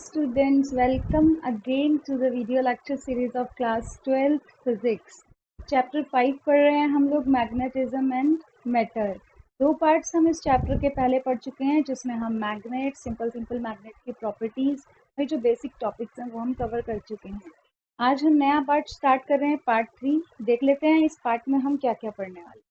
students, welcome again to the video lecture series of class 12th physics. Chapter 5 पढ़ रहे हैं हम लोग मैग्नेटिज्म एंड मैटर। दो पार्ट्स हम इस चैप्टर के पहले पढ़ चुके हैं जिसमें हम मैग्नेट, सिंपल मैग्नेट की प्रॉपर्टीज और जो बेसिक टॉपिक्स हैं वो हम कवर कर चुके हैं। आज हम नया पार्ट स्टार्ट कर रहे हैं, पार्ट 3। देख लेते हैं इस पार्ट में हम क्या क्या पढ़ने वाले हैं।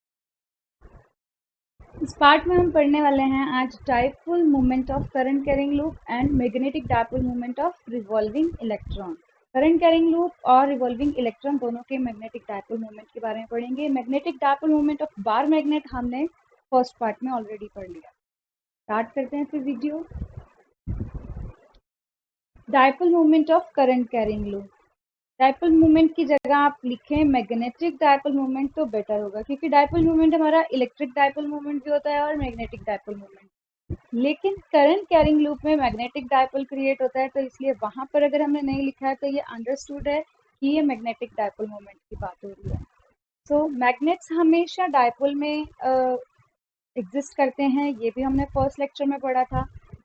इस पार्ट में हम पढ़ने वाले हैं आज dipole moment of current carrying loop and magnetic dipole moment of revolving electron. Current carrying loop और रिवॉल्विंग इलेक्ट्रॉन दोनों के मैग्नेटिक डाइपोल मोमेंट के बारे में पढ़ेंगे। Magnetic dipole moment of bar magnet हमने फर्स्ट पार्ट में ऑलरेडी पढ़ लिया। स्टार्ट करते हैं फिर video. Dipole moment of current carrying loop. Dipole moment की जगह आप लिखें मैग्नेटिक डाइपोल मोमेंट तो बेटर होगा, क्योंकि डाइपोल मोमेंट हमारा इलेक्ट्रिक डाइपोल मोमेंट भी होता है और मैग्नेटिक डाइपोल मोमेंट। लेकिन करंट कैरिंग लूप में मैग्नेटिक डाइपोल क्रिएट होता है, तो इसलिए वहां पर अगर हमने नहीं लिखा है तो ये अंडरस्टूड है कि ये मैग्नेटिक डाइपोल मोमेंट की बात हो रही है। सो मैग्नेट्स हमेशा डाइपोल में एग्जिस्ट करते हैं, ये भी हमने फर्स्ट लेक्चर में पढ़ा था।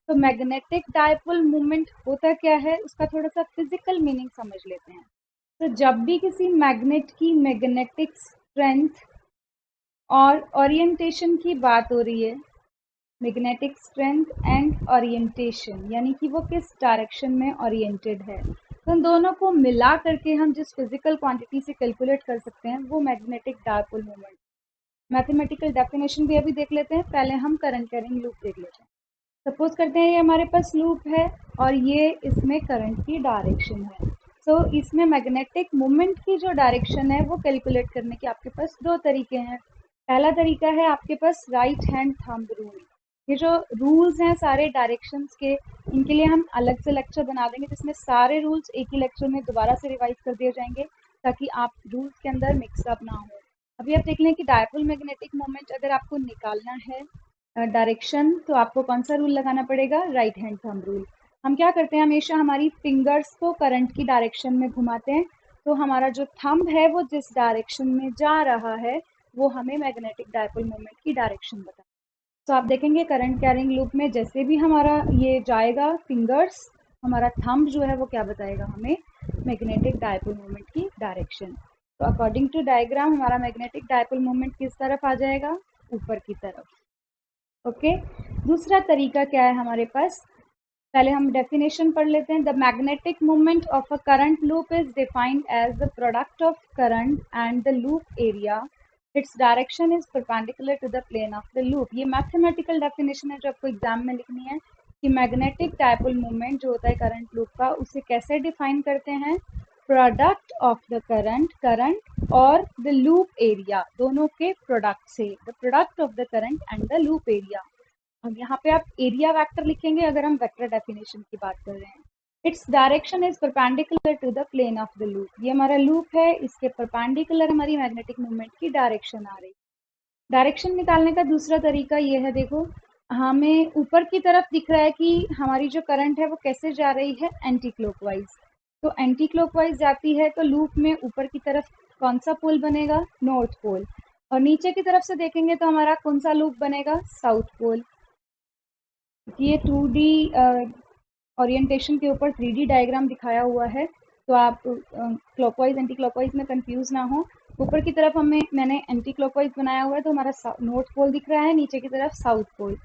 तो मैग्नेटिक डाइपोल मोमेंट होता क्या है, उसका थोड़ा सा फिजिकल मीनिंग समझ लेते हैं। तो जब भी किसी मैग्नेट की मैग्नेटिक स्ट्रेंथ और ओरिएंटेशन की बात हो रही है, मैग्नेटिक स्ट्रेंथ एंड ओरिएंटेशन यानी कि वो किस डायरेक्शन में ओरिएंटेड है, तो उन दोनों को मिला करके हम जिस फिजिकल क्वांटिटी से कैलकुलेट कर सकते हैं वो magnetic dipole moment. Mathematical definition भी अभी देख लेते हैं, पहले हम करंट कैरिंग लूप देख लेते हैं। सपोज करते हैं ये हमारे पास लूप है और ये इसमें करंट की डायरेक्शन है। तो इसमें मैग्नेटिक मोमेंट की जो डायरेक्शन है वो कैलकुलेट करने के आपके पास दो तरीके हैं। पहला तरीका है आपके पास राइट हैंड थंब रूल। ये जो रूल्स हैं सारे डायरेक्शंस के, इनके लिए हम अलग से लेक्चर बना देंगे जिसमें सारे रूल्स एक ही लेक्चर में दोबारा से रिवाइज कर दिए जाएंगे ताकि आप रूल्स के अंदर मिक्सअप ना हो। अभी आप देख लें कि डाइपोल मैग्नेटिक मोमेंट अगर आपको निकालना है डायरेक्शन, तो आपको कौन सा रूल लगाना पड़ेगा, राइट हैंड थंब रूल। हम क्या करते हैं, हमेशा हमारी फिंगर्स को करंट की डायरेक्शन में घुमाते हैं, तो हमारा जो थंब है वो जिस डायरेक्शन में जा रहा है वो हमें मैग्नेटिक डाइपोल मोमेंट की डायरेक्शन बताए। तो आप देखेंगे करंट कैरिंग लूप में जैसे भी हमारा ये जाएगा फिंगर्स, हमारा थंब जो है वो क्या बताएगा हमें, मैग्नेटिक डाइपोल मोमेंट की डायरेक्शन। तो अकॉर्डिंग टू डायग्राम हमारा मैग्नेटिक डाइपोल मोमेंट किस तरफ आ जाएगा, ऊपर की तरफ। ओके, दूसरा तरीका क्या है हमारे पास, पहले हम डेफिनेशन पढ़ लेते हैं। The magnetic moment of a current loop is defined as the product of current and the loop area, its direction is perpendicular to the plane of the loop. ये मैथमेटिकल डेफिनेशन है जो आपको exam में लिखनी है कि magnetic dipole moment जो होता है करंट लूप का, उसे कैसे डिफाइन करते हैं, प्रोडक्ट ऑफ द करंट और द लूप एरिया, दोनों के प्रोडक्ट से, the product of the current and the loop area. अब यहाँ पे आप एरिया वेक्टर लिखेंगे अगर हम वेक्टर डेफिनेशन की बात कर रहे हैं। Its direction is perpendicular to the plane of the loop. ये हमारा लूप है, इसके परपेंडिकुलर हमारी मैग्नेटिक मूवमेंट की डायरेक्शन आ रही। डायरेक्शन निकालने का दूसरा तरीका ये है, देखो हमें ऊपर की तरफ दिख रहा है कि हमारी जो करंट है वो कैसे जा रही है, एंटी क्लॉकवाइज। तो एंटी क्लॉकवाइज जाती है तो लूप में ऊपर की तरफ कौन सा पोल बनेगा, नॉर्थ पोल, और नीचे की तरफ से देखेंगे तो हमारा कौन सा लूप बनेगा, साउथ पोल। ये 2D ओरिएंटेशन के ऊपर 3D डायग्राम दिखाया हुआ है, तो आप क्लॉकवाइज एंटी क्लॉकवाइज में कंफ्यूज ना हो। ऊपर की तरफ मैंने एंटी क्लॉकवाइज बनाया हुआ है तो हमारा नॉर्थ पोल दिख रहा है, नीचे की तरफ साउथ पोल।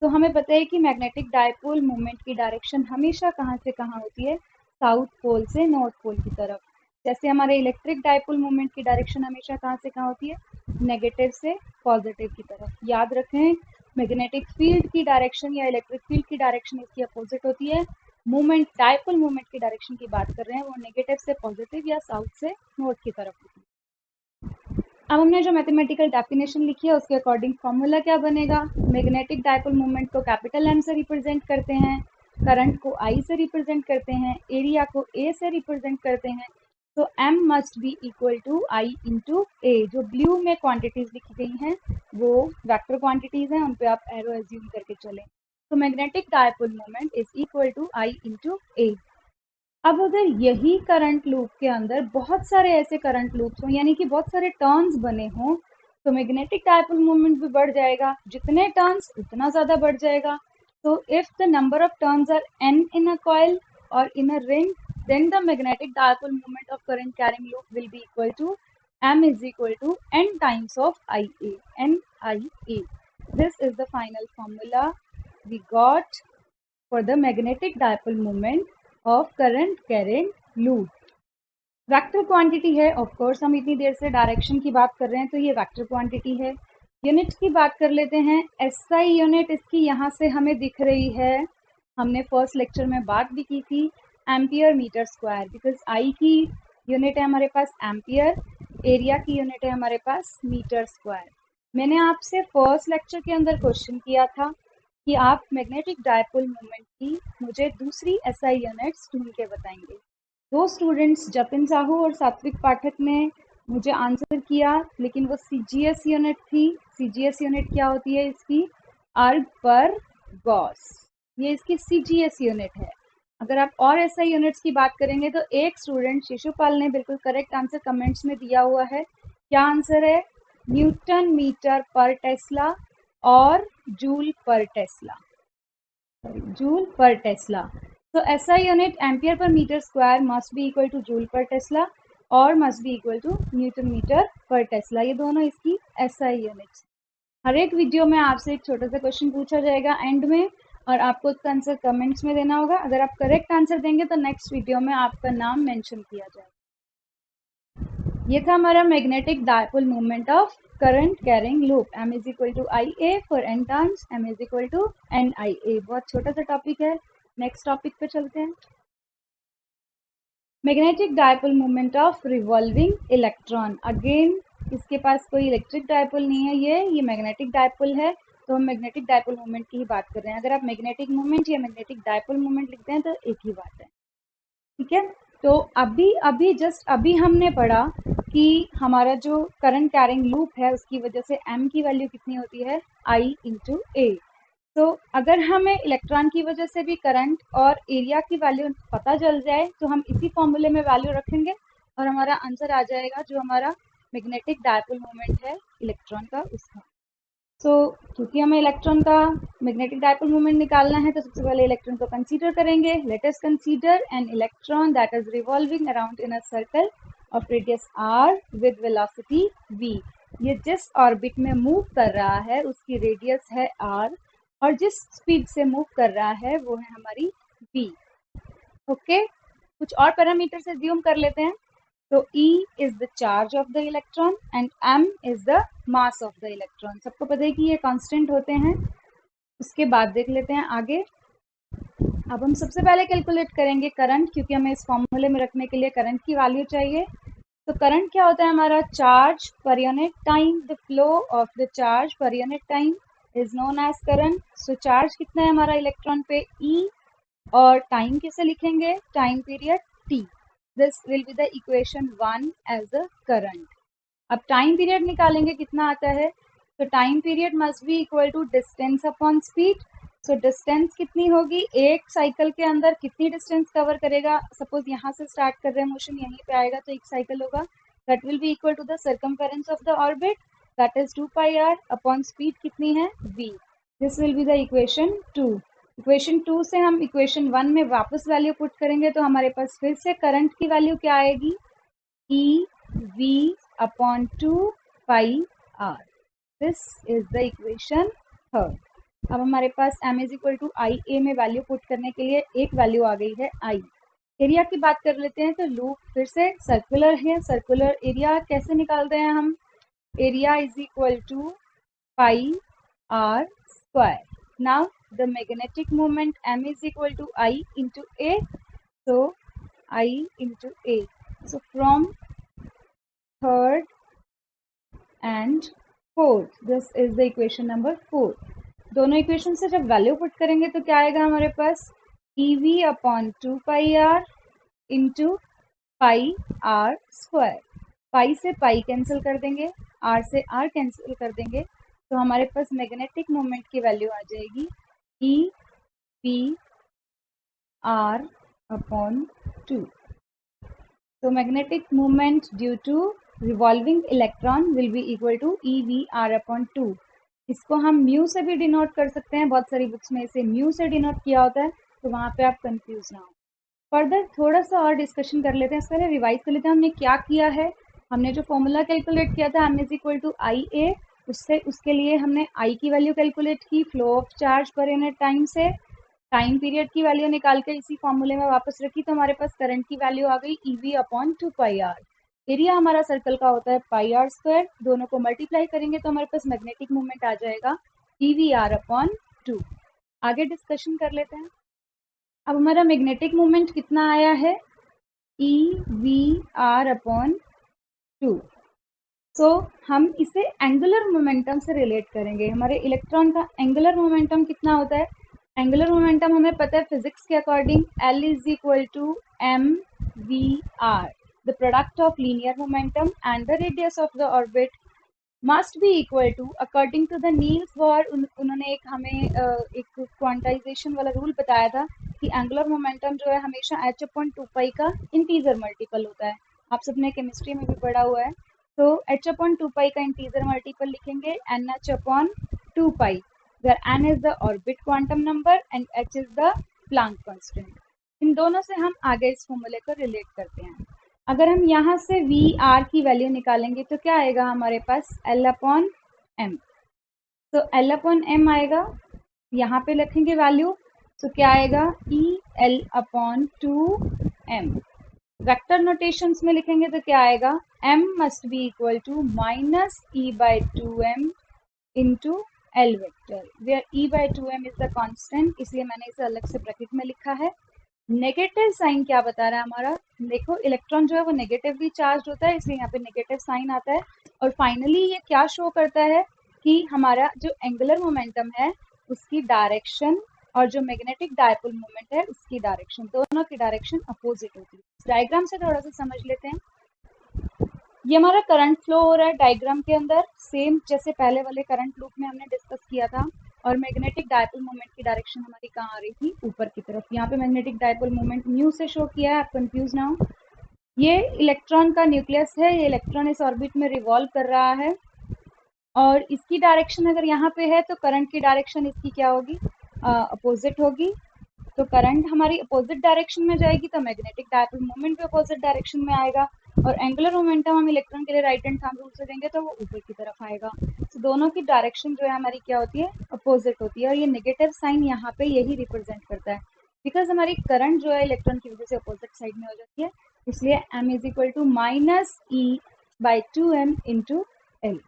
तो हमें पता है कि मैग्नेटिक डाइपोल मोमेंट की डायरेक्शन हमेशा कहाँ से कहाँ होती है, साउथ पोल से नॉर्थ पोल की तरफ। जैसे हमारे इलेक्ट्रिक डाइपोल मोमेंट की डायरेक्शन हमेशा कहाँ से कहाँ होती है, नेगेटिव से पॉजिटिव की तरफ। याद रखें मैग्नेटिक फील्ड की डायरेक्शन या इलेक्ट्रिक फील्ड की डायरेक्शन इसकी अपोजिट होती है। मूवमेंट, डाइपोल मूवमेंट की डायरेक्शन की बात कर रहे हैं, वो नेगेटिव से पॉजिटिव या साउथ से नॉर्थ की तरफ होती है। अब हमने जो मैथमेटिकल डेफिनेशन लिखी है उसके अकॉर्डिंग फॉर्मूला क्या बनेगा, मैग्नेटिक डाइपोल मूवमेंट को कैपिटल M से रिप्रेजेंट करते हैं, करंट को I से रिप्रेजेंट करते हैं, एरिया को A से रिप्रेजेंट करते हैं। तो M must be equal to I into A। जो ब्लू में क्वांटिटीज लिखी गई हैं वो वेक्टर क्वांटिटीज हैं, उन पे आप एरो एज्यूम करके चलें। तो magnetic dipole moment is equal to I into A। अब अगर यही करंट लूप के अंदर बहुत सारे ऐसे करंट लूप्स हों, यानी कि बहुत सारे टर्न्स बने हों, तो मैग्नेटिक डाइपोल मोमेंट भी बढ़ जाएगा। जितने टर्न्स उतना ज़्यादा बढ़ जाएगा। तो if the number of turns are n in a coil, or in a ring, then the magnetic dipole moment of current carrying loop will be equal to m is equal to n times of Ia, NIA. This is the final formula we got for the magnetic dipole moment of current carrying loop. Vector quantity है, of course हम इतनी देर से direction की बात कर रहे हैं तो ये वेक्टर क्वांटिटी है। यूनिट की बात कर लेते हैं। एसआई यूनिट इसकी यहाँ से हमें दिख रही है, हमने फर्स्ट लेक्चर में बात भी की थी, ampere metre square, because I की यूनिट है हमारे पास एम्पियर, एरिया की यूनिट है हमारे पास मीटर स्क्वायर। मैंने आपसे फर्स्ट लेक्चर के अंदर क्वेश्चन किया था कि आप मैग्नेटिक डायपोल मोमेंट की मुझे दूसरी एसआई यूनिट्स ढूंढ के बताएंगे। दो स्टूडेंट्स जतिन साहू और सात्विक पाठक ने मुझे आंसर किया, लेकिन वो सीजीएस यूनिट थी। सीजीएस यूनिट क्या होती है इसकी? अर्ग पर गॉस, ये इसकी सीजीएस यूनिट है। अगर आप और ऐसा यूनिट्स की बात करेंगे तो एक स्टूडेंट शिशुपाल ने बिल्कुल करेक्ट आंसर कमेंट्स में दिया हुआ है। क्या आंसर है? न्यूटन मीटर पर टेस्ला और joule per Tesla, joule per Tesla. So SI unit ampere per meter square must be equal to joule per Tesla और must be equal to Newton meter per Tesla। ये दोनों इसकी SI units. हर एक video में आपसे एक छोटा सा क्वेश्चन पूछा जाएगा एंड में, और आपको उसका आंसर कमेंट्स में देना होगा। अगर आप करेक्ट आंसर देंगे तो नेक्स्ट वीडियो में आपका नाम मेंशन किया जाएगा। ये था हमारा magnetic dipole movement of current carrying loop. m is equal to IA for n turns, m is equal to NIA। बहुत छोटा सा टॉपिक है। नेक्स्ट टॉपिक पे चलते हैं। Magnetic dipole moment of revolving electron. Again इसके पास कोई इलेक्ट्रिक डायपोल नहीं है, ये मैग्नेटिक डायपोल है, तो हम मैग्नेटिक डायपोल मोमेंट की ही बात कर रहे हैं। अगर आप मैग्नेटिक मोमेंट या मैग्नेटिक डायपोल मोमेंट लिखते हैं तो एक ही बात है, ठीक है। तो अभी हमने पढ़ा कि हमारा जो करंट कैरिंग लूप है उसकी वजह से m की वैल्यू कितनी होती है? I इंटू ए। तो अगर हमें इलेक्ट्रॉन की वजह से भी करंट और एरिया की वैल्यू पता चल जाए तो हम इसी फॉर्मूले में वैल्यू रखेंगे और हमारा आंसर आ जाएगा जो हमारा मैग्नेटिक डायपोल मोमेंट है इलेक्ट्रॉन का, उसका। क्योंकि हमें इलेक्ट्रॉन का मैग्नेटिक डायपोल मोमेंट निकालना है तो सबसे पहले इलेक्ट्रॉन को कंसीडर करेंगे। Let us consider an electron that is revolving around in a circle of radius r with velocity v। ये जिस ऑर्बिट में मूव कर रहा है उसकी रेडियस है r और जिस स्पीड से मूव कर रहा है वो है हमारी v। ओके, कुछ और पैरामीटर से ज्यूम कर लेते हैं। तो E is the charge of the electron and m is the mass of the electron. सबको पता है कि ये कांस्टेंट होते हैं। उसके बाद देख लेते हैं आगे। अब हम सबसे पहले कैलकुलेट करेंगे करंट, क्योंकि हमें इस फॉर्मूले में रखने के लिए करंट की वैल्यू चाहिए। तो करंट क्या होता है हमारा? Charge per unit time. The flow of the charge per unit time is known as current. So charge कितना है हमारा इलेक्ट्रॉन पे? E, और टाइम कैसे लिखेंगे? Time period T। This will be the equation 1 as a current. अब time period निकालेंगे, कितना आता है? तो time period must be equal to distance upon speed. So distance कितनी होगी? एक साइकिल के अंदर कितनी डिस्टेंस कवर करेगा? सपोज यहाँ से स्टार्ट कर रहे हैं मोशन, यहीं पे आएगा तो एक साइकिल होगा। That will be equal to the circumference of the orbit, that is 2 pi r upon speed कितनी है? v। This will be the equation 2। Equation 2 से हम इक्वेशन 1 में वापस वैल्यू पुट करेंगे तो हमारे पास फिर से करंट की वैल्यू क्या आएगी? E v upon 2 pi r। This is the equation 3। अब हमारे पास m इज इक्वल टू आई ए में वैल्यू पुट करने के लिए एक वैल्यू आ गई है I। एरिया की बात कर लेते हैं। तो लूप फिर से सर्कुलर है, सर्कुलर एरिया कैसे निकालते हैं हम? Area is equal to pi r square. Now the magnetic moment m is equal to I into A, so I into A. So from third and fourth, this is the equation number 4। दोनों equation से जब value put करेंगे तो क्या आएगा हमारे पास? EV upon 2 pi r into pi r square. Pi से पाई कैंसिल कर देंगे, r से r कैंसिल कर देंगे, तो हमारे पास मैग्नेटिक मोमेंट की वैल्यू आ जाएगी E P r अपॉन 2। तो magnetic moment due to revolving electron will be equal to EV r upon 2। इसको हम म्यू से भी डिनोट कर सकते हैं, बहुत सारी बुक्स में इसे म्यू से डिनोट किया होता है, तो वहाँ पे आप कंफ्यूज ना हो। फर्दर थोड़ा सा और डिस्कशन कर लेते हैं, इससे पहले रिवाइज कर लेते हैं हमने क्या किया है। हमने जो फॉर्मूला कैलकुलेट किया था m इज इक्वल टू आई ए, उसके लिए हमने आई की वैल्यू कैलकुलेट की flow of charge per unit time से, टाइम पीरियड की वैल्यू निकाल के इसी फॉर्मूले में वापस रखी तो हमारे पास करंट की वैल्यू आ गई EV upon 2 pi R. Area हमारा सर्कल का होता है पाई आर स्क्वायर, दोनों को मल्टीप्लाई करेंगे तो हमारे पास मैग्नेटिक मोमेंट आ जाएगा ईवी आर अपॉन 2। आगे डिस्कशन कर लेते हैं। अब हमारा मैग्नेटिक मोमेंट कितना आया है, ई वी आर अपॉन 2। सो हम इसे एंगुलर मोमेंटम से रिलेट करेंगे। हमारे इलेक्ट्रॉन का एंगुलर मोमेंटम कितना होता है, एंगुलर मोमेंटम हमें पता है फिजिक्स के according L is equal to M V R, the product of linear momentum and the radius of the orbit must be equal to, according to the Niels Bohr उन्होंने एक हमें एक quantization वाला rule बताया था कि angular momentum जो है हमेशा h अपॉन 2 पाई का इंटीजर मल्टीपल होता है। आप सबने केमिस्ट्री में भी पढ़ा हुआ है। तो h अपॉन 2 पाई का इंटीजर मल्टीपल लिखेंगे nh upon 2 pi, where n is the orbit quantum number and h is the Planck constant। इन दोनों से हम आगे इस फॉर्मूले को रिलेट करते हैं। अगर हम यहाँ से वी आर की वैल्यू निकालेंगे तो क्या आएगा हमारे पास एल अपॉन एम। तो एल अपॉन एम आएगा, यहाँ पे लिखेंगे वैल्यू तो क्या आएगा E L upon 2m। Vector notations में लिखेंगे तो क्या आएगा, m must be equal to minus E by 2m into L vector, where E by 2m is the constant, इसलिए मैंने इसे अलग से ब्रैकेट में लिखा है। नेगेटिव साइन क्या बता रहा है हमारा, देखो इलेक्ट्रॉन जो है वो नेगेटिवली चार्ज होता है इसलिए यहाँ पे नेगेटिव साइन आता है। और फाइनली ये क्या शो करता है कि हमारा जो एंगुलर मोमेंटम है उसकी डायरेक्शन और जो मैग्नेटिक डायपोल मोमेंट है उसकी डायरेक्शन, दोनों की डायरेक्शन अपोजिट होती है। डायग्राम से थोड़ा सा समझ लेते हैं। ये हमारा करंट फ्लो हो रहा है डायग्राम के अंदर, सेम जैसे पहले वाले करंट लूप में हमने डिस्कस किया था। और मैग्नेटिक डायपोल मोमेंट की डायरेक्शन हमारी कहाँ आ रही थी, ऊपर की तरफ। यहाँ पे मैग्नेटिक डायपोल मोमेंट म्यू से शो किया है, आप कंफ्यूज ना हो। ये इलेक्ट्रॉन का न्यूक्लियस है, ये इलेक्ट्रॉन इस ऑर्बिट में रिवॉल्व कर रहा है और इसकी डायरेक्शन अगर यहाँ पे है तो करंट की डायरेक्शन इसकी क्या होगी, अपोजिट होगी। तो करंट हमारी अपोजिट डायरेक्शन में जाएगी तो मैग्नेटिक डायपोल मोमेंट भी अपोजिट डायरेक्शन में आएगा। और एंगुलर मोमेंटम हम इलेक्ट्रॉन के लिए राइट हैंड थंब रूल से देंगे तो वो ऊपर की तरफ आएगा। तो दोनों की डायरेक्शन जो है हमारी क्या होती है, अपोजिट होती है। और ये नेगेटिव साइन यहाँ पे यही रिप्रेजेंट करता है बिकॉज हमारी करंट जो है इलेक्ट्रॉन की वजह से अपोजिट साइड में हो जाती है, इसलिए m is equal to minus E by 2m into L.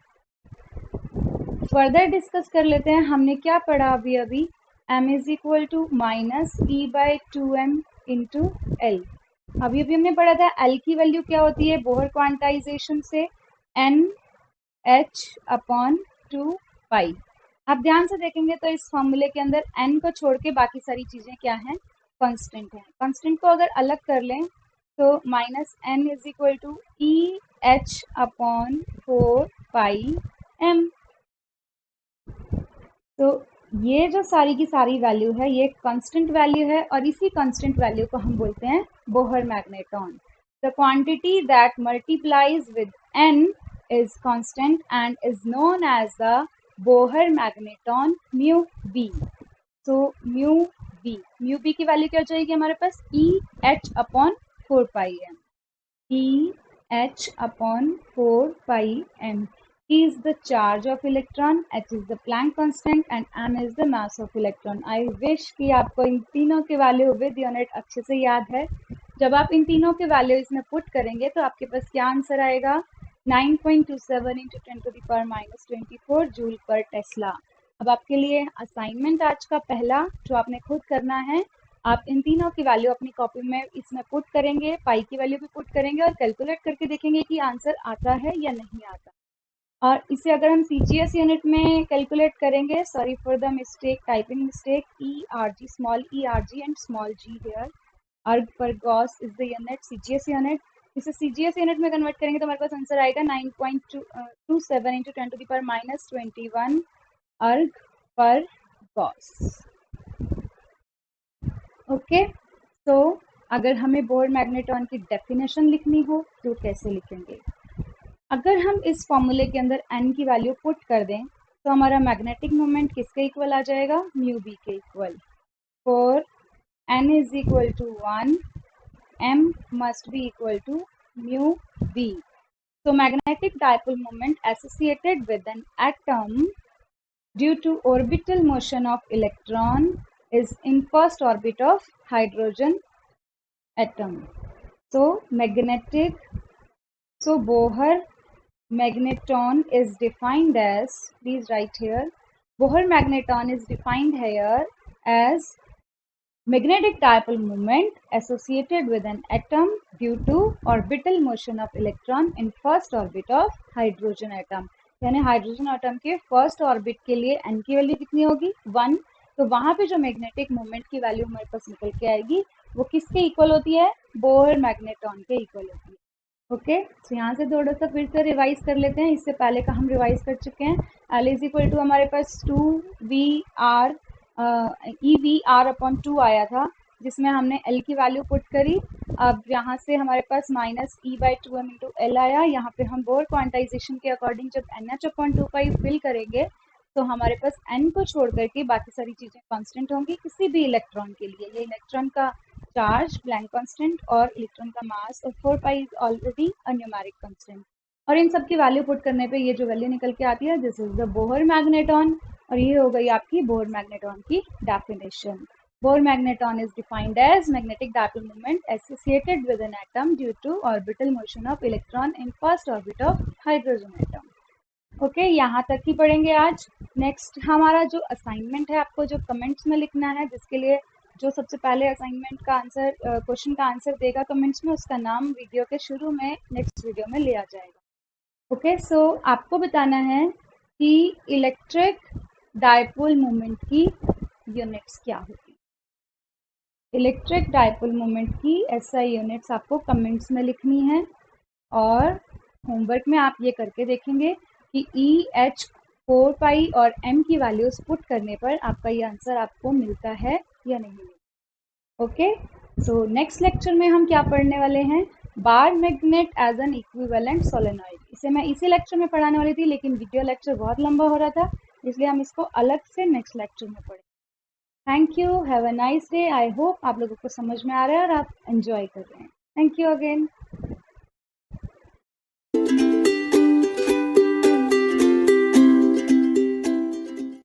Further discuss कर लेते हैं हमने क्या पढ़ा अभी अभी, m is equal to minus E by 2m into L. अभी अभी हमने पढ़ा था L की वैल्यू क्या होती है बोहर क्वांटाइजेशन से, एन एच अपॉन 2 पाई। आप ध्यान से देखेंगे तो इस फॉर्मूले के अंदर n को छोड़ के बाकी सारी चीजें क्या हैं, कांस्टेंट हैं। कांस्टेंट को अगर अलग कर लें तो minus n is equal to E H upon 4 pi m। तो ये जो सारी की सारी वैल्यू है ये कांस्टेंट वैल्यू है और इसी कांस्टेंट वैल्यू को हम बोलते हैं Bohr magneton. The quantity that multiplies with n is constant and is known as the Bohr magneton mu b। so mu b की वैल्यू क्या जाएगी हमारे पास, e h upon 4 pi m, e h upon 4 pi m। E is the charge of electron, h is the Planck constant and m is the mass of electron। I wish कि आपको इन तीनों के value with unit अच्छे से याद है। जब आप इन तीनों के वैल्यू इसमें पुट करेंगे तो आपके पास क्या आंसर आएगा, 9.27 into 10 to the power minus 24 joule per tesla. अब आपके लिए असाइनमेंट आज का पहला जो आपने खुद करना है, आप इन तीनों की वैल्यू अपनी कॉपी में इसमें पुट करेंगे, पाई की वैल्यू भी पुट करेंगे और कैलकुलेट करके देखेंगे कि आंसर आता है या नहीं आता। और इसे अगर हम CGS यूनिट में कैलकुलेट करेंगे, sorry for the mistake, typing mistake, ERG small ERG and small g here, erg per gauss is the unit, CGS unit. इसे CGS यूनिट में कन्वर्ट करेंगे तो हमारे पास आंसर आएगा 9.27 into 10 to the power minus 21 erg per Gauss. Okay, तो अगर हमें बोहर मैग्नेटॉन की डेफिनेशन लिखनी हो तो कैसे लिखेंगे, अगर हम इस फॉर्मूले के अंदर n की वैल्यू पुट कर दें तो हमारा मैग्नेटिक मोमेंट किसके इक्वल आ जाएगा, म्यू बी के equal. For n is equal to 1 m must be equal to mu v. So magnetic dipole moment associated with an atom due to orbital motion of electron is in first orbit of hydrogen atom. So Bohr magneton is defined as, please write here, Bohr magneton is defined here as magnetic dipole moment associated with an atom due to orbital motion of electron in first orbit of hydrogen atom. यानी hydrogen atom के first orbit के लिए n की value कितनी होगी 1. तो वहां पे जो मैग्नेटिक मोमेंट की वैल्यू हमारे पास निकल के आएगी वो किसके इक्वल होती है, बोहर मैग्नेटॉन के इक्वल होती है. ओके, तो यहाँ से थोड़ा सा फिर से रिवाइज कर लेते हैं. इससे पहले का हम रिवाइज कर चुके हैं. L इज इक्वल टू हमारे पास 2VR EV/2 आया था, जिसमें हमने L की वैल्यू पुट करी. अब यहाँ से हमारे पास -E/2m इंटू L आया. यहाँ पे हम बोर क्वांटाइजेशन के अकॉर्डिंग जब NH/2π फिल करेंगे तो हमारे पास n को छोड़ करके बाकी सारी चीज़ें कांस्टेंट होंगी किसी भी इलेक्ट्रॉन के लिए. ये इलेक्ट्रॉन का चार्ज ब्लैंक कांस्टेंट और इलेक्ट्रॉन का मास और 4π is already a numeric constant. और इन सब की वैल्यू पुट करने पे ये जो वैल्यू निकल के आती है this is the Bohr magneton. और ये हो गई आपकी बोहर मैग्नेटॉन की definition. Bohr magneton is defined as magnetic dipole moment associated with an atom due to orbital motion of electron in first orbit of hydrogen atom. Okay, यहाँ तक ही पढ़ेंगे आज. नेक्स्ट हमारा जो असाइनमेंट है आपको जो कमेंट्स में लिखना है, जिसके लिए जो सबसे पहले असाइनमेंट का आंसर क्वेश्चन का आंसर देगा कमेंट्स में, उसका नाम वीडियो के शुरू में नेक्स्ट वीडियो में लिया जाएगा. ओके, सो आपको बताना है कि इलेक्ट्रिक डाइपोल मोमेंट की यूनिट्स क्या होती. इलेक्ट्रिक डाइपोल मोमेंट की SI यूनिट्स आपको कमेंट्स में लिखनी है. और होमवर्क में आप ये करके देखेंगे कि EH 4π और m की वैल्यूज पुट करने पर आपका ये आंसर आपको मिलता है या नहीं मिलता. ओके, सो नेक्स्ट लेक्चर में हम क्या पढ़ने वाले हैं, bar magnet as an equivalent solenoid. इसे मैं इसी लेक्चर में पढ़ाने वाली थी, लेकिन वीडियो लेक्चर बहुत लंबा हो रहा था, इसलिए हम इसको अलग से नेक्स्ट लेक्चर में पढ़ेंगे. Thank you, have a nice day. I hope आप लोगों को समझ में आ रहा है और आप एंजॉय कर रहे हैं. Thank you again.